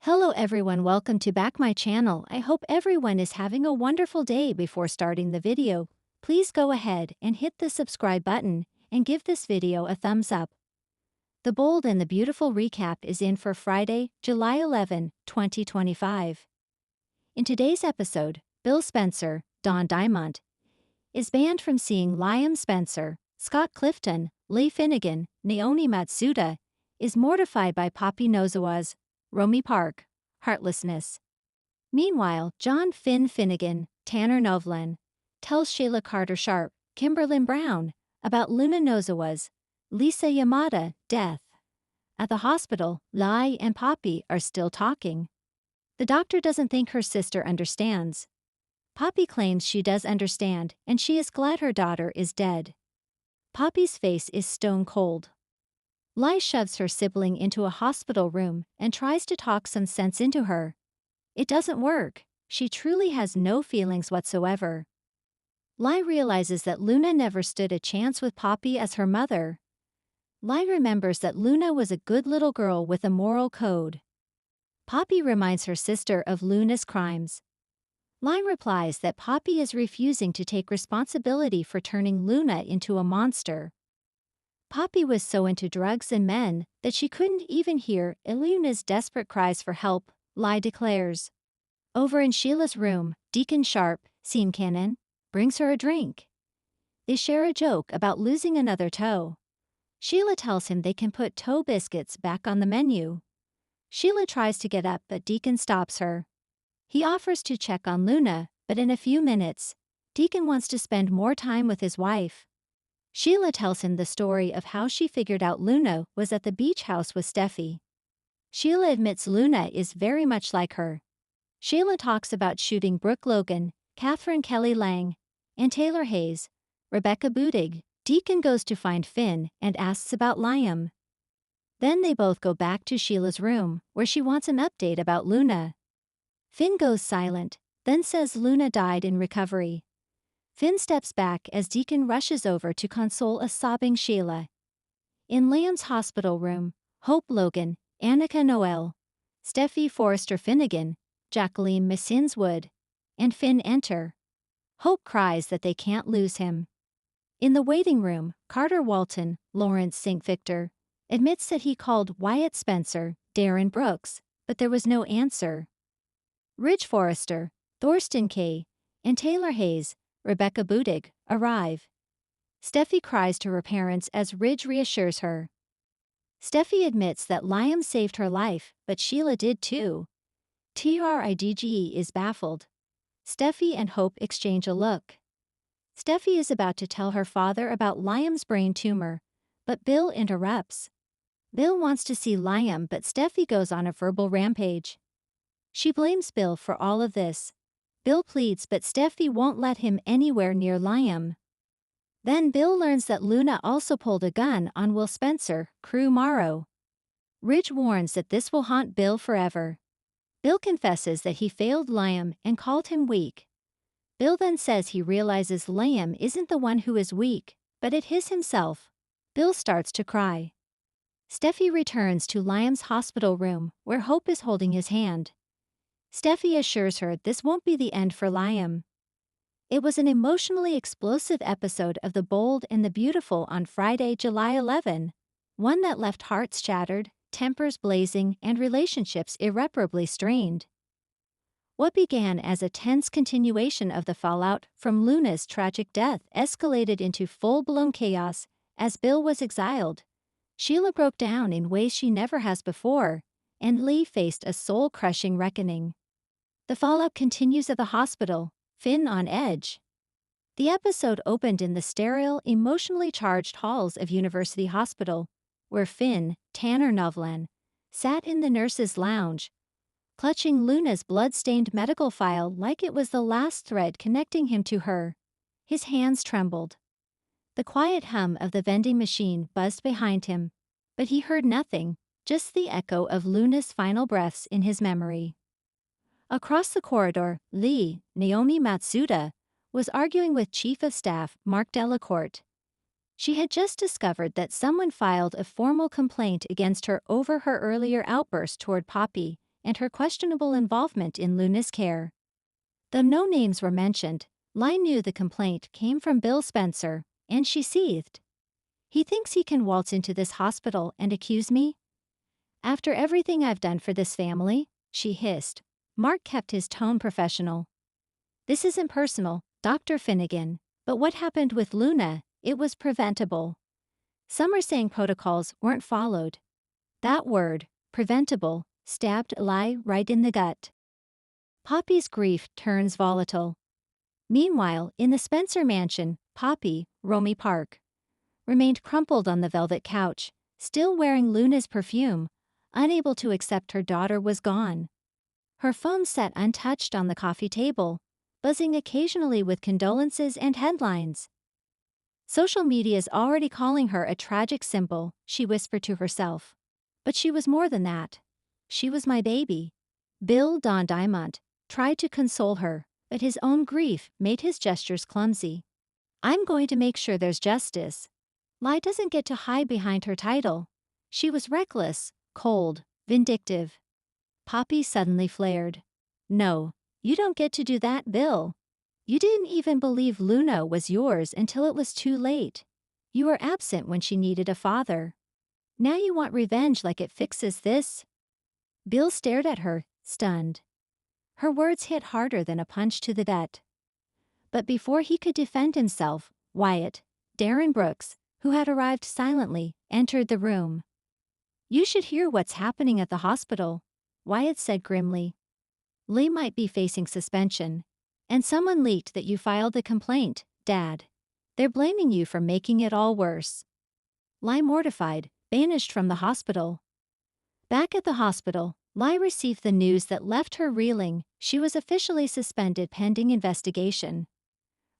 Hello everyone, welcome to back my channel. I hope everyone is having a wonderful day. Before starting the video, please go ahead and hit the subscribe button and give this video a thumbs up. The bold and the beautiful recap is in for Friday, July 11, 2025. In today's episode, Bill Spencer, Don Diamond, is banned from seeing Liam Spencer. Scott Clifton, Lee Finnegan, Naomi Matsuda, is mortified by Poppy Nozawa's Romy Park heartlessness. Meanwhile, John Finnegan, Tanner Novlan, tells Sheila Carter Sharp, Kimberlyn Brown, about Luna Nozawa's Lisa Yamada death. At the hospital, Lai and Poppy are still talking. The doctor doesn't think her sister understands. Poppy claims she does understand and she is glad her daughter is dead. Poppy's face is stone cold. Lai shoves her sibling into a hospital room and tries to talk some sense into her. It doesn't work. She truly has no feelings whatsoever. Lai realizes that Luna never stood a chance with Poppy as her mother. Lai remembers that Luna was a good little girl with a moral code. Poppy reminds her sister of Luna's crimes. Lai replies that Poppy is refusing to take responsibility for turning Luna into a monster. Poppy was so into drugs and men that she couldn't even hear Luna's desperate cries for help, Lai declares. Over in Sheila's room, Deacon Sharp, scene canon, brings her a drink. They share a joke about losing another toe. Sheila tells him they can put toe biscuits back on the menu. Sheila tries to get up but Deacon stops her. He offers to check on Luna, but in a few minutes, Deacon wants to spend more time with his wife. Sheila tells him the story of how she figured out Luna was at the beach house with Steffi. Sheila admits Luna is very much like her. Sheila talks about shooting Brooke Logan, Catherine Kelly Lang, and Taylor Hayes, Rebecca Budig. Deacon goes to find Finn and asks about Liam. Then they both go back to Sheila's room, where she wants an update about Luna. Finn goes silent, then says Luna died in recovery. Finn steps back as Deacon rushes over to console a sobbing Sheila. In Liam's hospital room, Hope Logan, Annika Noel, Steffi Forrester Finnegan, Jacqueline Missinswood, and Finn enter. Hope cries that they can't lose him. In the waiting room, Carter Walton, Lawrence St. Victor, admits that he called Wyatt Spencer, Darren Brooks, but there was no answer. Ridge Forrester, Thorsten Kay, and Taylor Hayes, Rebecca Budig, arrive. Steffi cries to her parents as Ridge reassures her. Steffi admits that Liam saved her life, but Sheila did too. Tridge is baffled. Steffi and Hope exchange a look. Steffi is about to tell her father about Liam's brain tumor, but Bill interrupts. Bill wants to see Liam, but Steffi goes on a verbal rampage. She blames Bill for all of this. Bill pleads but Steffi won't let him anywhere near Liam. Then Bill learns that Luna also pulled a gun on Will Spencer, Crew Morrow. Ridge warns that this will haunt Bill forever. Bill confesses that he failed Liam and called him weak. Bill then says he realizes Liam isn't the one who is weak, but it is himself. Bill starts to cry. Steffi returns to Liam's hospital room, where Hope is holding his hand. Steffi assures her this won't be the end for Liam. It was an emotionally explosive episode of The Bold and the Beautiful on Friday, July 11, one that left hearts shattered, tempers blazing, and relationships irreparably strained. What began as a tense continuation of the fallout from Luna's tragic death escalated into full-blown chaos as Bill was exiled. Sheila broke down in ways she never has before, and Lee faced a soul-crushing reckoning. The fallout continues at the hospital, Finn on edge. The episode opened in the sterile, emotionally charged halls of University Hospital, where Finn, Tanner Novlan, sat in the nurse's lounge, clutching Luna's blood-stained medical file like it was the last thread connecting him to her. His hands trembled. The quiet hum of the vending machine buzzed behind him, but he heard nothing, just the echo of Luna's final breaths in his memory. Across the corridor, Lee, Naomi Matsuda, was arguing with Chief of Staff Mark Delacourt. She had just discovered that someone filed a formal complaint against her over her earlier outburst toward Poppy, and her questionable involvement in Luna's care. Though no names were mentioned, Lai knew the complaint came from Bill Spencer, and she seethed. He thinks he can waltz into this hospital and accuse me? After everything I've done for this family, she hissed. Mark kept his tone professional. This isn't personal, Dr. Finnegan, but what happened with Luna, it was preventable. Some are saying protocols weren't followed. That word, preventable, stabbed Lai right in the gut. Poppy's grief turns volatile. Meanwhile, in the Spencer mansion, Poppy, Romy Park, remained crumpled on the velvet couch, still wearing Luna's perfume, unable to accept her daughter was gone. Her phone sat untouched on the coffee table, buzzing occasionally with condolences and headlines. Social media's already calling her a tragic symbol, she whispered to herself. But she was more than that. She was my baby. Bill Don Diamond tried to console her, but his own grief made his gestures clumsy. I'm going to make sure there's justice. Lai doesn't get to hide behind her title. She was reckless, cold, vindictive. Poppy suddenly flared. No, you don't get to do that, Bill. You didn't even believe Luna was yours until it was too late. You were absent when she needed a father. Now you want revenge like it fixes this? Bill stared at her, stunned. Her words hit harder than a punch to the gut. But before he could defend himself, Wyatt, Darren Brooks, who had arrived silently, entered the room. You should hear what's happening at the hospital, Wyatt said grimly. Lee might be facing suspension. And someone leaked that you filed the complaint, Dad. They're blaming you for making it all worse. Lai, mortified, banished from the hospital. Back at the hospital, Lai received the news that left her reeling. She was officially suspended pending investigation.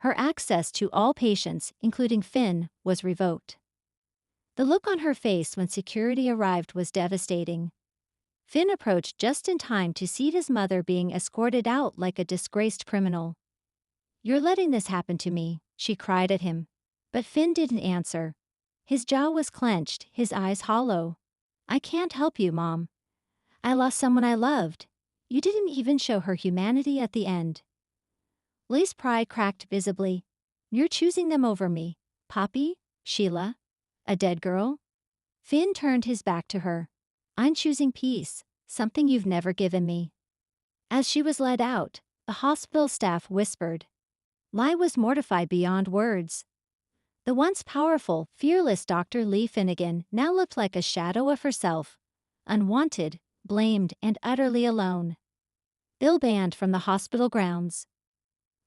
Her access to all patients, including Finn, was revoked. The look on her face when security arrived was devastating. Finn approached just in time to see his mother being escorted out like a disgraced criminal. You're letting this happen to me, she cried at him. But Finn didn't answer. His jaw was clenched, his eyes hollow. I can't help you, Mom. I lost someone I loved. You didn't even show her humanity at the end. Lee's pride cracked visibly. You're choosing them over me. Poppy? Sheila? A dead girl? Finn turned his back to her. I'm choosing peace, something you've never given me. As she was led out, the hospital staff whispered. Lai was mortified beyond words. The once powerful, fearless Dr. Lee Finnegan now looked like a shadow of herself, unwanted, blamed, and utterly alone. Bill banned from the hospital grounds.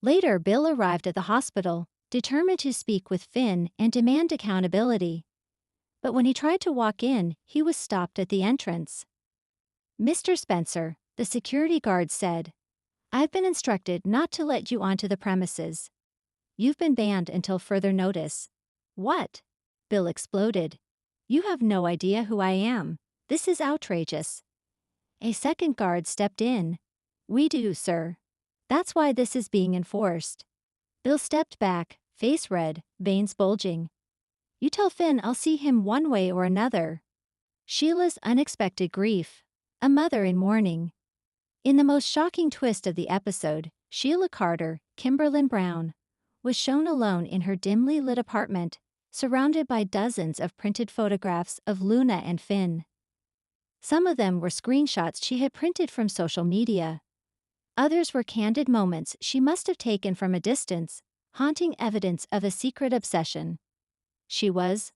Later, Bill arrived at the hospital, determined to speak with Finn and demand accountability. But when he tried to walk in, he was stopped at the entrance. Mr. Spencer, the security guard said, I've been instructed not to let you onto the premises. You've been banned until further notice. What? Bill exploded. You have no idea who I am. This is outrageous. A second guard stepped in. We do, sir. That's why this is being enforced. Bill stepped back, face red, veins bulging. You tell Finn I'll see him one way or another. Sheila's unexpected grief. A mother in mourning. In the most shocking twist of the episode, Sheila Carter, Kimberlyn Brown, was shown alone in her dimly lit apartment, surrounded by dozens of printed photographs of Luna and Finn. Some of them were screenshots she had printed from social media. Others were candid moments she must have taken from a distance, haunting evidence of a secret obsession. She was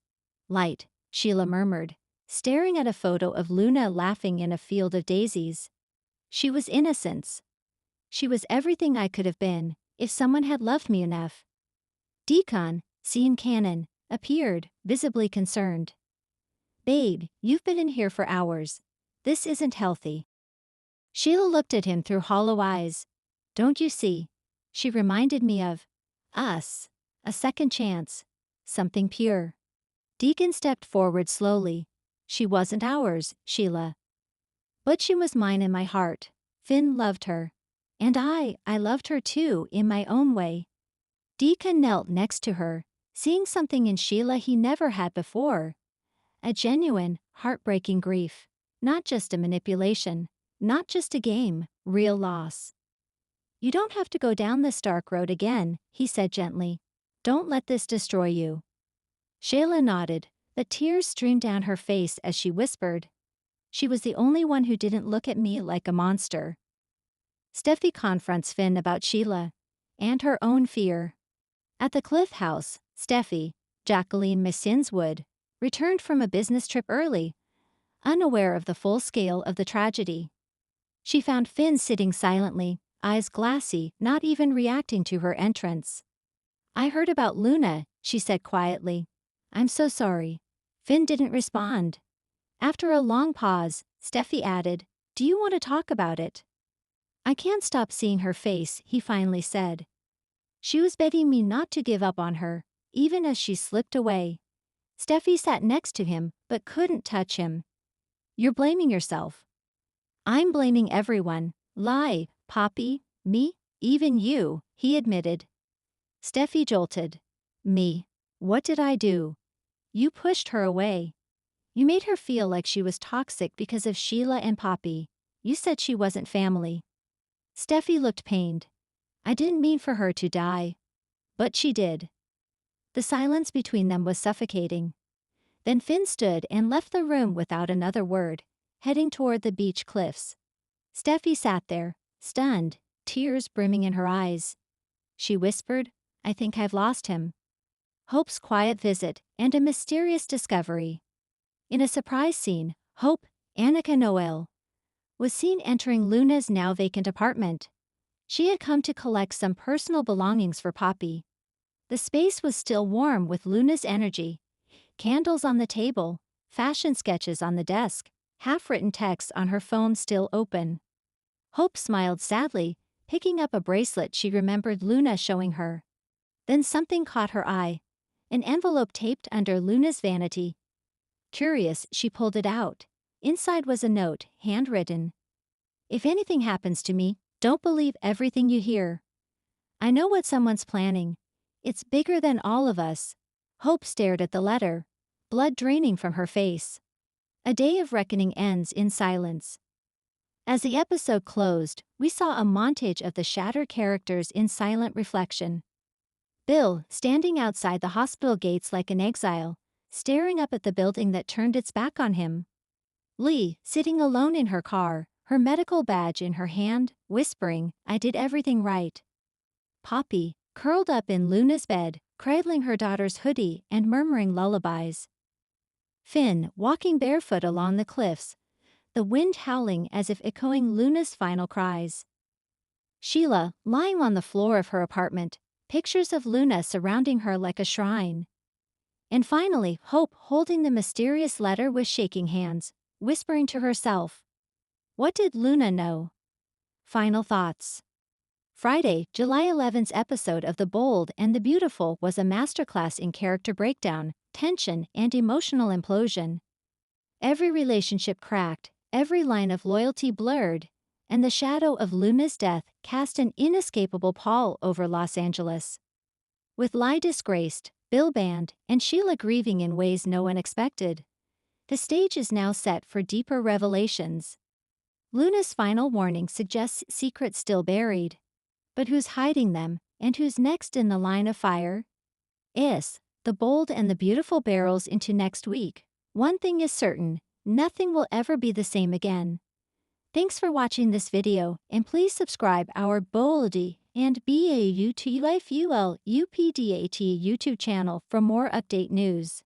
light, Sheila murmured, staring at a photo of Luna laughing in a field of daisies. She was innocence. She was everything I could have been, if someone had loved me enough. Deacon, Sean Cannon, appeared, visibly concerned. Babe, you've been in here for hours. This isn't healthy. Sheila looked at him through hollow eyes. Don't you see? She reminded me of us. A second chance. Something pure. Deacon stepped forward slowly. She wasn't ours, Sheila. But she was mine in my heart. Finn loved her. And I loved her too, in my own way. Deacon knelt next to her, seeing something in Sheila he never had before. A genuine, heartbreaking grief. Not just a manipulation. not just a game, real loss. You don't have to go down this dark road again, he said gently. Don't let this destroy you. Sheila nodded, but tears streamed down her face as she whispered. She was the only one who didn't look at me like a monster. Steffi confronts Finn about Sheila and her own fear. At the Cliff House, Steffi, Jacqueline Missinswood, returned from a business trip early, unaware of the full scale of the tragedy. She found Finn sitting silently, eyes glassy, not even reacting to her entrance. I heard about Luna, she said quietly. I'm so sorry. Finn didn't respond. After a long pause, Steffi added, Do you want to talk about it? I can't stop seeing her face, he finally said. She was begging me not to give up on her, even as she slipped away. Steffi sat next to him, but couldn't touch him. You're blaming yourself. I'm blaming everyone. Lie, Poppy, me, even you, he admitted. Steffi jolted. Me? What did I do? You pushed her away. You made her feel like she was toxic because of Sheila and Poppy. You said she wasn't family. Steffi looked pained. I didn't mean for her to die. But she did. The silence between them was suffocating. Then Finn stood and left the room without another word, heading toward the beach cliffs. Steffi sat there, stunned, tears brimming in her eyes. She whispered, I think I've lost him. Hope's quiet visit and a mysterious discovery. In a surprise scene, Hope, Annika Noel, was seen entering Luna's now vacant apartment. She had come to collect some personal belongings for Poppy. The space was still warm with Luna's energy. Candles on the table, fashion sketches on the desk, half-written texts on her phone still open. Hope smiled sadly, picking up a bracelet she remembered Luna showing her. Then something caught her eye. An envelope taped under Luna's vanity. Curious, she pulled it out. Inside was a note, handwritten. If anything happens to me, don't believe everything you hear. I know what someone's planning. It's bigger than all of us. Hope stared at the letter, blood draining from her face. A day of reckoning ends in silence. As the episode closed, we saw a montage of the shattered characters in silent reflection. Bill, standing outside the hospital gates like an exile, staring up at the building that turned its back on him. Lee, sitting alone in her car, her medical badge in her hand, whispering, I did everything right. Poppy, curled up in Luna's bed, cradling her daughter's hoodie and murmuring lullabies. Finn, walking barefoot along the cliffs, the wind howling as if echoing Luna's final cries. Sheila, lying on the floor of her apartment, pictures of Luna surrounding her like a shrine. And finally, Hope holding the mysterious letter with shaking hands, whispering to herself. What did Luna know? Final thoughts. Friday, July 11th's episode of The Bold and the Beautiful was a masterclass in character breakdown, tension, and emotional implosion. Every relationship cracked, every line of loyalty blurred, and the shadow of Luna's death cast an inescapable pall over Los Angeles. With Lai disgraced, Bill banned, and Sheila grieving in ways no one expected, the stage is now set for deeper revelations. Luna's final warning suggests secrets still buried. But who's hiding them, and who's next in the line of fire? The Bold and the Beautiful barrels into next week. One thing is certain, nothing will ever be the same again. Thanks for watching this video, and please subscribe our Boldy and BAUTLifeULUPDAT YouTube channel for more update news.